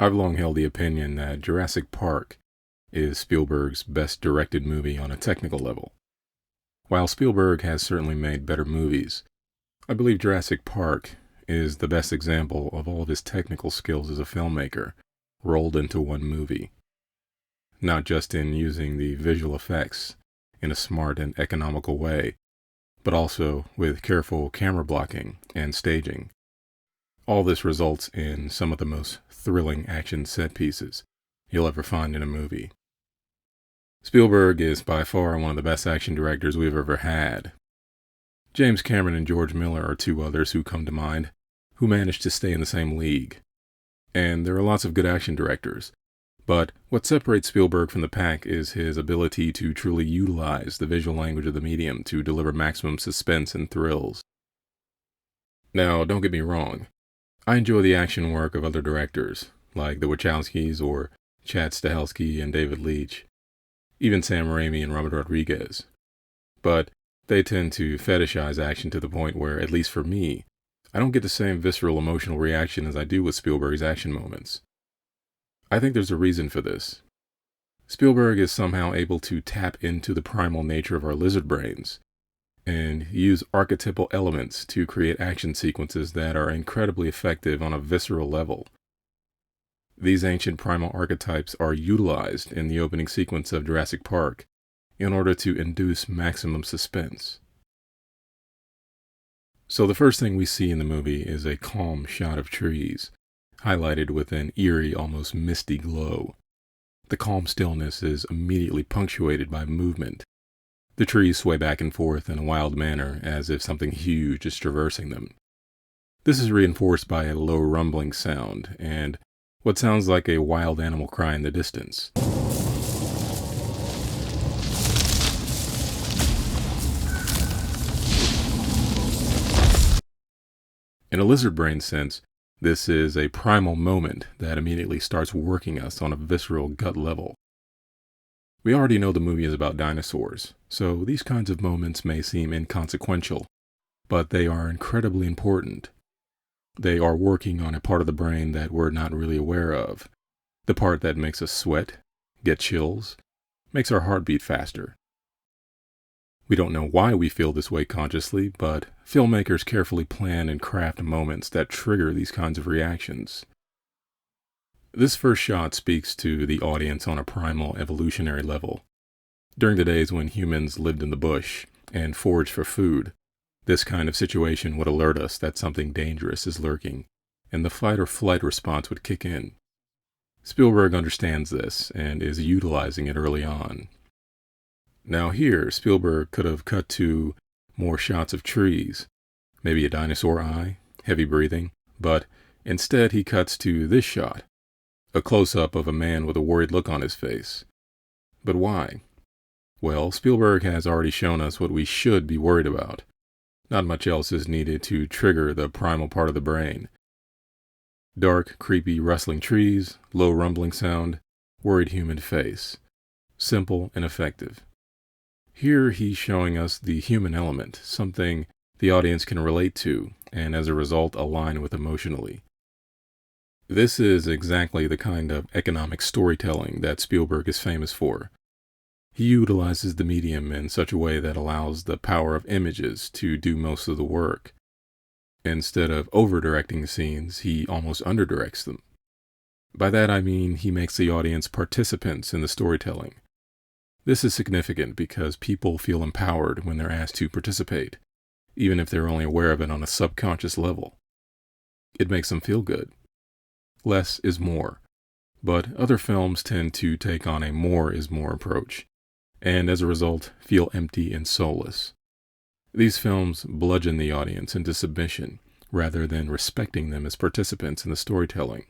I've long held the opinion that Jurassic Park is Spielberg's best directed movie on a technical level. While Spielberg has certainly made better movies, I believe Jurassic Park is the best example of all of his technical skills as a filmmaker rolled into one movie. Not just in using the visual effects in a smart and economical way, but also with careful camera blocking and staging. All this results in some of the most thrilling action set pieces you'll ever find in a movie. Spielberg is by far one of the best action directors we've ever had. James Cameron and George Miller are two others who come to mind, who managed to stay in the same league. And there are lots of good action directors, but what separates Spielberg from the pack is his ability to truly utilize the visual language of the medium to deliver maximum suspense and thrills. Now, don't get me wrong. I enjoy the action work of other directors, like the Wachowskis or Chad Stahelski and David Leitch, even Sam Raimi and Robert Rodriguez. But they tend to fetishize action to the point where, at least for me, I don't get the same visceral emotional reaction as I do with Spielberg's action moments. I think there's a reason for this. Spielberg is somehow able to tap into the primal nature of our lizard brains and use archetypal elements to create action sequences that are incredibly effective on a visceral level. These ancient primal archetypes are utilized in the opening sequence of Jurassic Park in order to induce maximum suspense. So the first thing we see in the movie is a calm shot of trees, highlighted with an eerie, almost misty glow. The calm stillness is immediately punctuated by movement. The trees sway back and forth in a wild manner, as if something huge is traversing them. This is reinforced by a low rumbling sound, and what sounds like a wild animal cry in the distance. In a lizard brain sense, this is a primal moment that immediately starts working us on a visceral gut level. We already know the movie is about dinosaurs, so these kinds of moments may seem inconsequential, but they are incredibly important. They are working on a part of the brain that we're not really aware of, the part that makes us sweat, get chills, makes our heart beat faster. We don't know why we feel this way consciously, but filmmakers carefully plan and craft moments that trigger these kinds of reactions. This first shot speaks to the audience on a primal evolutionary level. During the days when humans lived in the bush and foraged for food, this kind of situation would alert us that something dangerous is lurking, and the fight or flight response would kick in. Spielberg understands this and is utilizing it early on. Now here, Spielberg could have cut to more shots of trees, maybe a dinosaur eye, heavy breathing, but instead he cuts to this shot, a close-up of a man with a worried look on his face. But why? Well, Spielberg has already shown us what we should be worried about. Not much else is needed to trigger the primal part of the brain. Dark, creepy, rustling trees, low rumbling sound, worried human face. Simple and effective. Here he's showing us the human element, something the audience can relate to, and as a result align with emotionally. This is exactly the kind of economic storytelling that Spielberg is famous for. He utilizes the medium in such a way that allows the power of images to do most of the work. Instead of over-directing scenes, he almost under-directs them. By that I mean he makes the audience participants in the storytelling. This is significant because people feel empowered when they're asked to participate, even if they're only aware of it on a subconscious level. It makes them feel good. Less is more, but other films tend to take on a more is more approach, and as a result feel empty and soulless. These films bludgeon the audience into submission rather than respecting them as participants in the storytelling.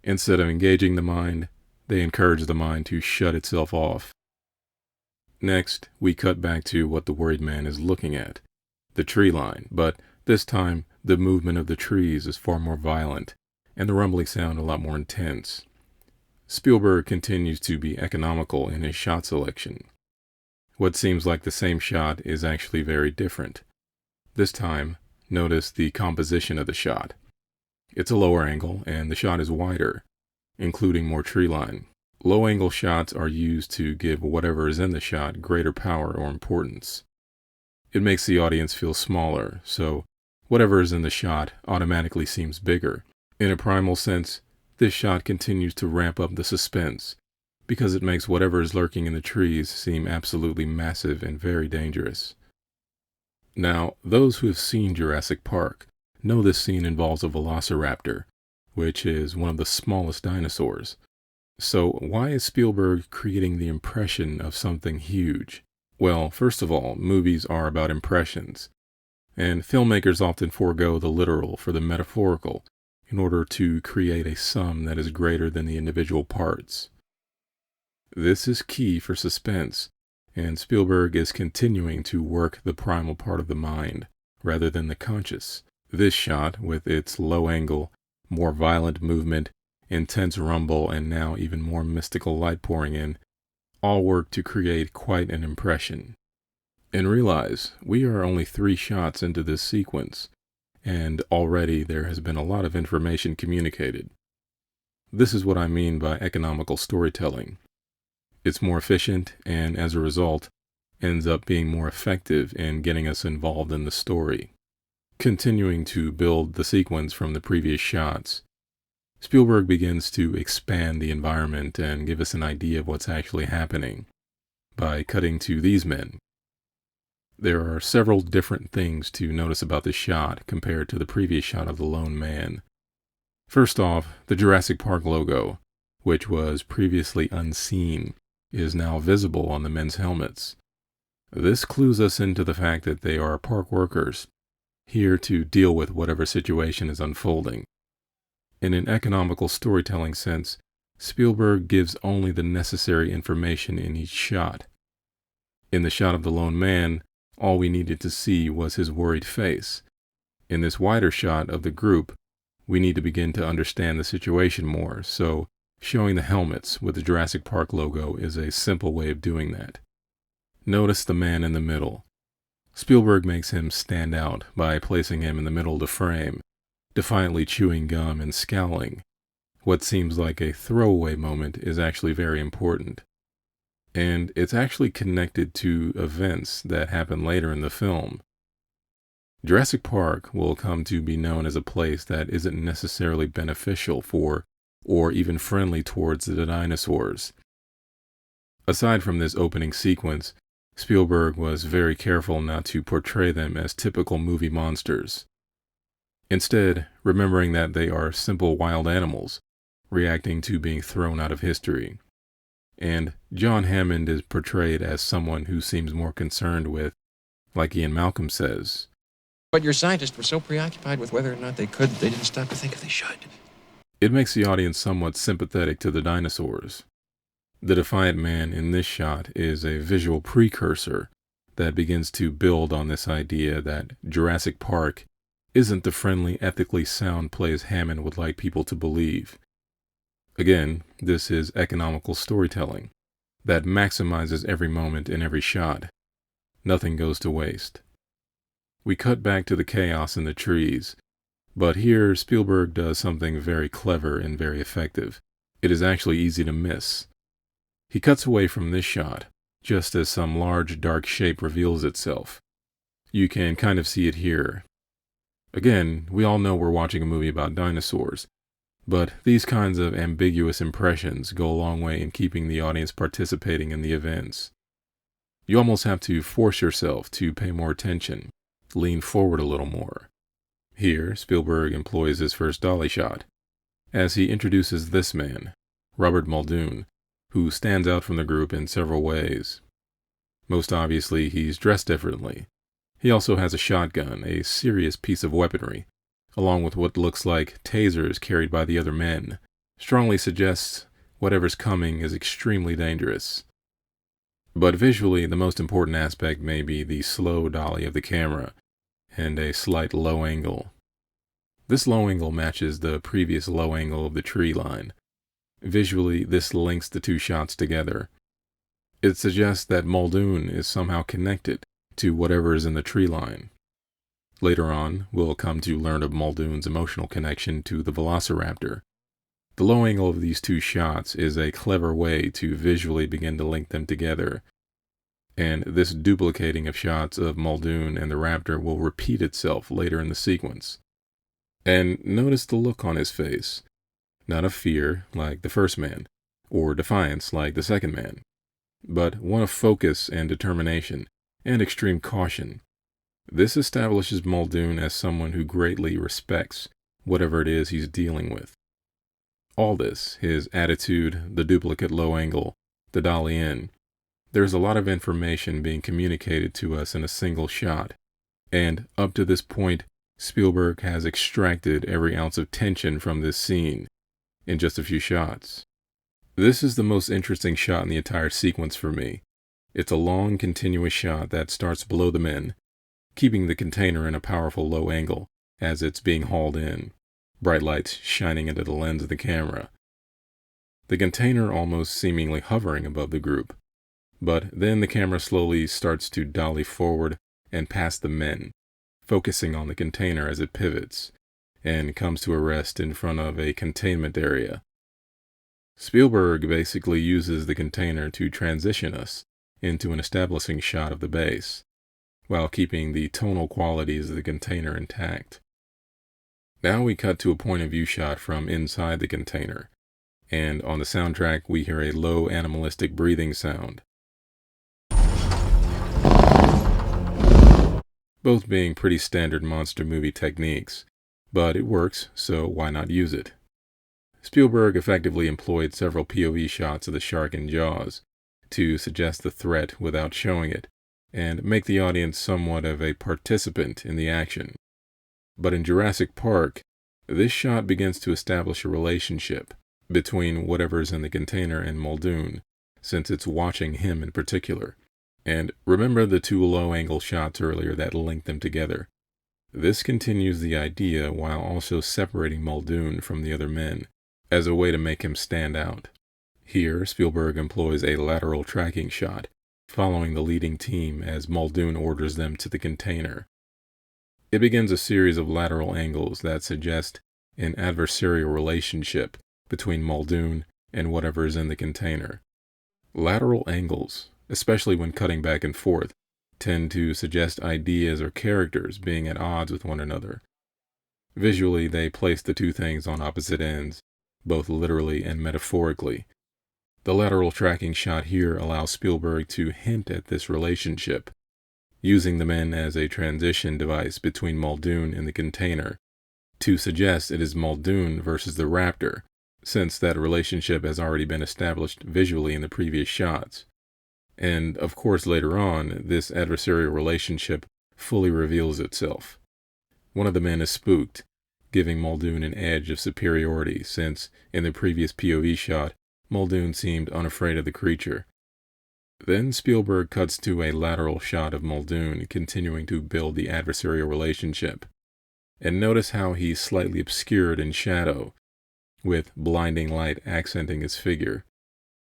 Instead of engaging the mind, they encourage the mind to shut itself off. Next, we cut back to what the worried man is looking at, the tree line, but this time the movement of the trees is far more violent and the rumbling sound a lot more intense. Spielberg continues to be economical in his shot selection. What seems like the same shot is actually very different. This time, notice the composition of the shot. It's a lower angle and the shot is wider, including more tree line. Low-angle shots are used to give whatever is in the shot greater power or importance. It makes the audience feel smaller, so whatever is in the shot automatically seems bigger. In a primal sense, this shot continues to ramp up the suspense, because it makes whatever is lurking in the trees seem absolutely massive and very dangerous. Now, those who have seen Jurassic Park know this scene involves a velociraptor, which is one of the smallest dinosaurs. So why is Spielberg creating the impression of something huge? Well, first of all, movies are about impressions, and filmmakers often forego the literal for the metaphorical in order to create a sum that is greater than the individual parts. This is key for suspense, and Spielberg is continuing to work the primal part of the mind, rather than the conscious. This shot, with its low angle, more violent movement, intense rumble, and now even more mystical light pouring in, all work to create quite an impression. And realize, we are only 3 shots into this sequence, and already there has been a lot of information communicated. This is what I mean by economical storytelling. It's more efficient, and as a result, ends up being more effective in getting us involved in the story. Continuing to build the sequence from the previous shots, Spielberg begins to expand the environment and give us an idea of what's actually happening by cutting to these men. There are several different things to notice about this shot compared to the previous shot of the lone man. First off, the Jurassic Park logo, which was previously unseen, is now visible on the men's helmets. This clues us into the fact that they are park workers, here to deal with whatever situation is unfolding. In an economical storytelling sense, Spielberg gives only the necessary information in each shot. In the shot of the lone man, all we needed to see was his worried face. In this wider shot of the group, we need to begin to understand the situation more, so showing the helmets with the Jurassic Park logo is a simple way of doing that. Notice the man in the middle. Spielberg makes him stand out by placing him in the middle of the frame, defiantly chewing gum and scowling. What seems like a throwaway moment is actually very important. And it's actually connected to events that happen later in the film. Jurassic Park will come to be known as a place that isn't necessarily beneficial for or even friendly towards the dinosaurs. Aside from this opening sequence, Spielberg was very careful not to portray them as typical movie monsters. Instead, remembering that they are simple wild animals, reacting to being thrown out of history. And John Hammond is portrayed as someone who seems more concerned with, like Ian Malcolm says, "But your scientists were so preoccupied with whether or not they could, they didn't stop to think if they should." It makes the audience somewhat sympathetic to the dinosaurs. The defiant man in this shot is a visual precursor that begins to build on this idea that Jurassic Park isn't the friendly, ethically sound place Hammond would like people to believe. Again, this is economical storytelling that maximizes every moment in every shot. Nothing goes to waste. We cut back to the chaos in the trees, but here Spielberg does something very clever and very effective. It is actually easy to miss. He cuts away from this shot, just as some large dark shape reveals itself. You can kind of see it here. Again, we all know we're watching a movie about dinosaurs, but these kinds of ambiguous impressions go a long way in keeping the audience participating in the events. You almost have to force yourself to pay more attention, lean forward a little more. Here, Spielberg employs his first dolly shot, as he introduces this man, Robert Muldoon, who stands out from the group in several ways. Most obviously, he's dressed differently. He also has a shotgun, a serious piece of weaponry, along with what looks like tasers carried by the other men. Strongly suggests whatever's coming is extremely dangerous. But visually, the most important aspect may be the slow dolly of the camera, and a slight low angle. This low angle matches the previous low angle of the tree line. Visually, this links the two shots together. It suggests that Muldoon is somehow connected to whatever is in the tree line. Later on, we'll come to learn of Muldoon's emotional connection to the velociraptor. The low angle of these two shots is a clever way to visually begin to link them together, and this duplicating of shots of Muldoon and the raptor will repeat itself later in the sequence. And notice the look on his face. Not of fear, like the first man, or defiance, like the second man, but one of focus and determination, and extreme caution. This establishes Muldoon as someone who greatly respects whatever it is he's dealing with. All this, his attitude, the duplicate low angle, the dolly in, there's a lot of information being communicated to us in a single shot, and up to this point, Spielberg has extracted every ounce of tension from this scene in just a few shots. This is the most interesting shot in the entire sequence for me. It's a long, continuous shot that starts below the men, keeping the container in a powerful low angle as it's being hauled in, bright lights shining into the lens of the camera. The container almost seemingly hovering above the group, but then the camera slowly starts to dolly forward and past the men, focusing on the container as it pivots and comes to a rest in front of a containment area. Spielberg basically uses the container to transition us into an establishing shot of the base, while keeping the tonal qualities of the container intact. Now we cut to a point of view shot from inside the container, and on the soundtrack we hear a low animalistic breathing sound, both being pretty standard monster movie techniques, but it works, so why not use it? Spielberg effectively employed several POV shots of the shark in Jaws to suggest the threat without showing it, and make the audience somewhat of a participant in the action. But in Jurassic Park, this shot begins to establish a relationship between whatever's in the container and Muldoon, since it's watching him in particular. And remember the two low-angle shots earlier that linked them together. This continues the idea while also separating Muldoon from the other men, as a way to make him stand out. Here, Spielberg employs a lateral tracking shot, following the leading team as Muldoon orders them to the container. It begins a series of lateral angles that suggest an adversarial relationship between Muldoon and whatever is in the container. Lateral angles, especially when cutting back and forth, tend to suggest ideas or characters being at odds with one another. Visually, they place the two things on opposite ends, both literally and metaphorically. The lateral tracking shot here allows Spielberg to hint at this relationship, using the men as a transition device between Muldoon and the container, to suggest it is Muldoon versus the raptor, since that relationship has already been established visually in the previous shots. And, of course, later on, this adversarial relationship fully reveals itself. One of the men is spooked, giving Muldoon an edge of superiority, since, in the previous POV shot, Muldoon seemed unafraid of the creature. Then Spielberg cuts to a lateral shot of Muldoon continuing to build the adversarial relationship. And notice how he's slightly obscured in shadow, with blinding light accenting his figure.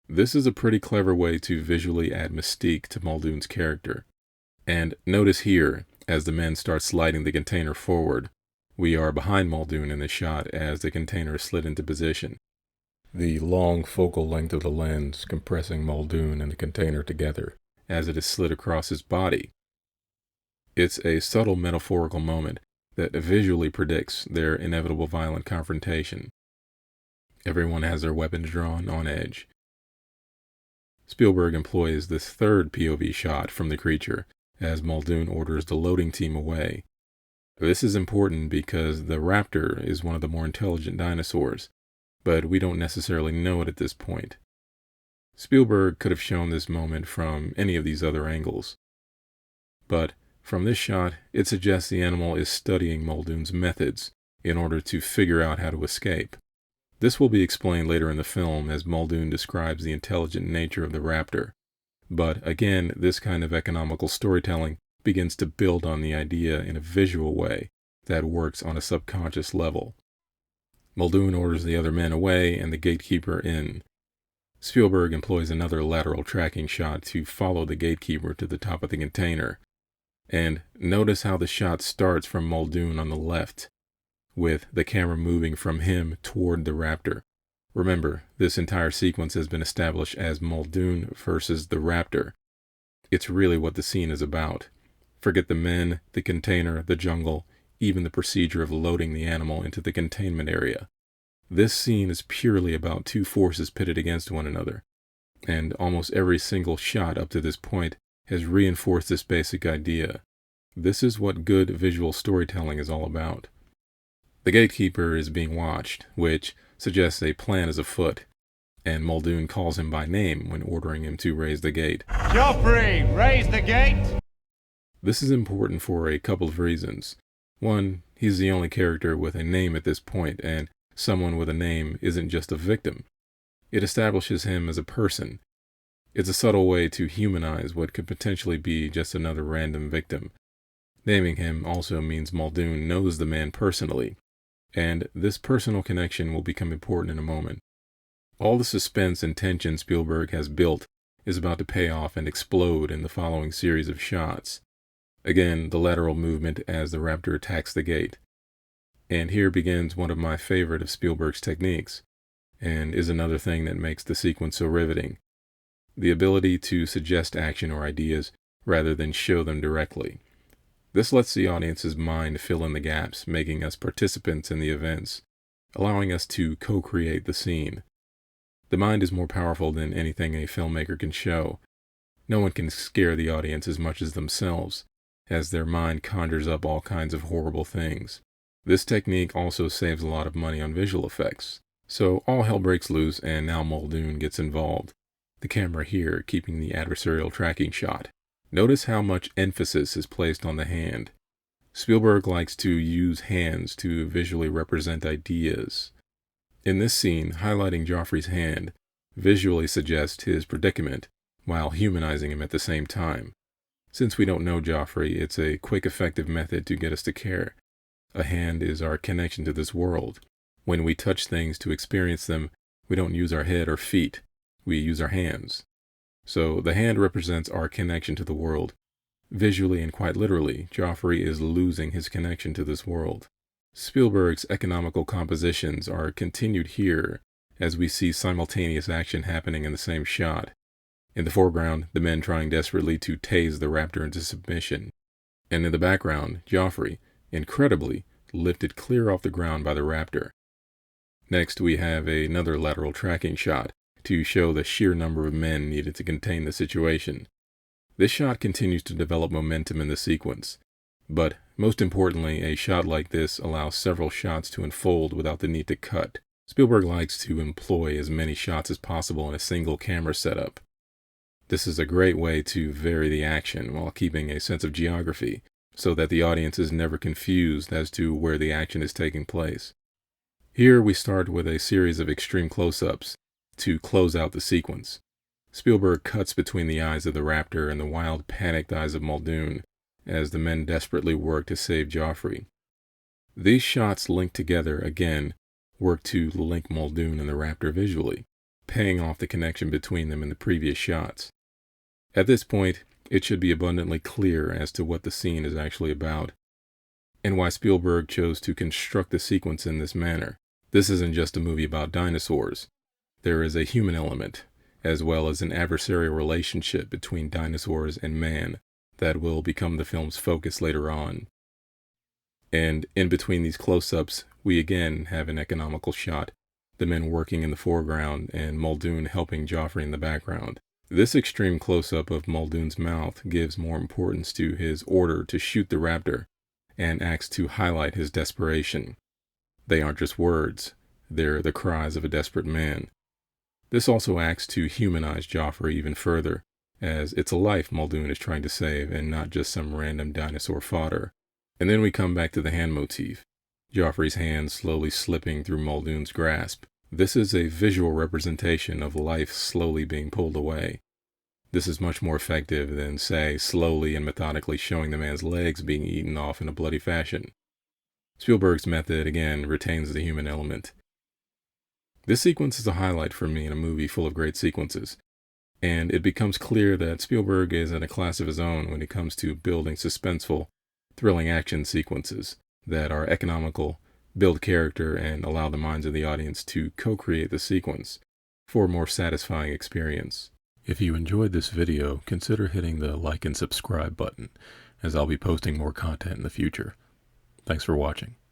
This is a pretty clever way to visually add mystique to Muldoon's character. And notice here, as the men start sliding the container forward, we are behind Muldoon in the shot as the container is slid into position. The long focal length of the lens compressing Muldoon and the container together as it is slid across his body. It's a subtle metaphorical moment that visually predicts their inevitable violent confrontation. Everyone has their weapons drawn on edge. Spielberg employs this third POV shot from the creature as Muldoon orders the loading team away. This is important because the raptor is one of the more intelligent dinosaurs, but we don't necessarily know it at this point. Spielberg could have shown this moment from any of these other angles. But from this shot, it suggests the animal is studying Muldoon's methods in order to figure out how to escape. This will be explained later in the film as Muldoon describes the intelligent nature of the raptor. But again, this kind of economical storytelling begins to build on the idea in a visual way that works on a subconscious level. Muldoon orders the other men away and the gatekeeper in. Spielberg employs another lateral tracking shot to follow the gatekeeper to the top of the container. And notice how the shot starts from Muldoon on the left, with the camera moving from him toward the raptor, Remember, this entire sequence has been established as Muldoon versus the raptor. It's really what the scene is about. Forget the men, the container, the jungle, even the procedure of loading the animal into the containment area. This scene is purely about two forces pitted against one another, and almost every single shot up to this point has reinforced this basic idea. This is what good visual storytelling is all about. The gatekeeper is being watched, which suggests a plan is afoot, and Muldoon calls him by name when ordering him to raise the gate. Joffrey, raise the gate! This is important for a couple of reasons. One, he's the only character with a name at this point, and someone with a name isn't just a victim. It establishes him as a person. It's a subtle way to humanize what could potentially be just another random victim. Naming him also means Muldoon knows the man personally, and this personal connection will become important in a moment. All the suspense and tension Spielberg has built is about to pay off and explode in the following series of shots. Again, the lateral movement as the raptor attacks the gate. And here begins one of my favorite of Spielberg's techniques, and is another thing that makes the sequence so riveting. The ability to suggest action or ideas rather than show them directly. This lets the audience's mind fill in the gaps, making us participants in the events, allowing us to co-create the scene. The mind is more powerful than anything a filmmaker can show. No one can scare the audience as much as themselves, as their mind conjures up all kinds of horrible things. This technique also saves a lot of money on visual effects. So all hell breaks loose, and now Muldoon gets involved. The camera here keeping the adversarial tracking shot. Notice how much emphasis is placed on the hand. Spielberg likes to use hands to visually represent ideas. In this scene, highlighting Joffrey's hand visually suggests his predicament, while humanizing him at the same time. Since we don't know Joffrey, it's a quick, effective method to get us to care. A hand is our connection to this world. When we touch things to experience them, we don't use our head or feet, we use our hands. So the hand represents our connection to the world. Visually and quite literally, Joffrey is losing his connection to this world. Spielberg's economical compositions are continued here as we see simultaneous action happening in the same shot. In the foreground, the men trying desperately to tase the raptor into submission. And in the background, Joffrey, incredibly, lifted clear off the ground by the raptor. Next, we have another lateral tracking shot to show the sheer number of men needed to contain the situation. This shot continues to develop momentum in the sequence, but most importantly, a shot like this allows several shots to unfold without the need to cut. Spielberg likes to employ as many shots as possible in a single camera setup. This is a great way to vary the action while keeping a sense of geography, so that the audience is never confused as to where the action is taking place. Here we start with a series of extreme close-ups to close out the sequence. Spielberg cuts between the eyes of the raptor and the wild, panicked eyes of Muldoon as the men desperately work to save Joffrey. These shots linked together again work to link Muldoon and the raptor visually, paying off the connection between them in the previous shots. At this point, it should be abundantly clear as to what the scene is actually about, and why Spielberg chose to construct the sequence in this manner. This isn't just a movie about dinosaurs. There is a human element, as well as an adversarial relationship between dinosaurs and man that will become the film's focus later on. And in between these close-ups, we again have an economical shot, the men working in the foreground and Muldoon helping Joffrey in the background. This extreme close-up of Muldoon's mouth gives more importance to his order to shoot the raptor, and acts to highlight his desperation. They aren't just words, they're the cries of a desperate man. This also acts to humanize Joffrey even further, as it's a life Muldoon is trying to save and not just some random dinosaur fodder. And then we come back to the hand motif, Joffrey's hand slowly slipping through Muldoon's grasp. This is a visual representation of life slowly being pulled away. This is much more effective than, say, slowly and methodically showing the man's legs being eaten off in a bloody fashion. Spielberg's method, again, retains the human element. This sequence is a highlight for me in a movie full of great sequences, and it becomes clear that Spielberg is in a class of his own when it comes to building suspenseful, thrilling action sequences that are economical, build character, and allow the minds of the audience to co-create the sequence for a more satisfying experience. If you enjoyed this video, consider hitting the like and subscribe button, as I'll be posting more content in the future. Thanks for watching.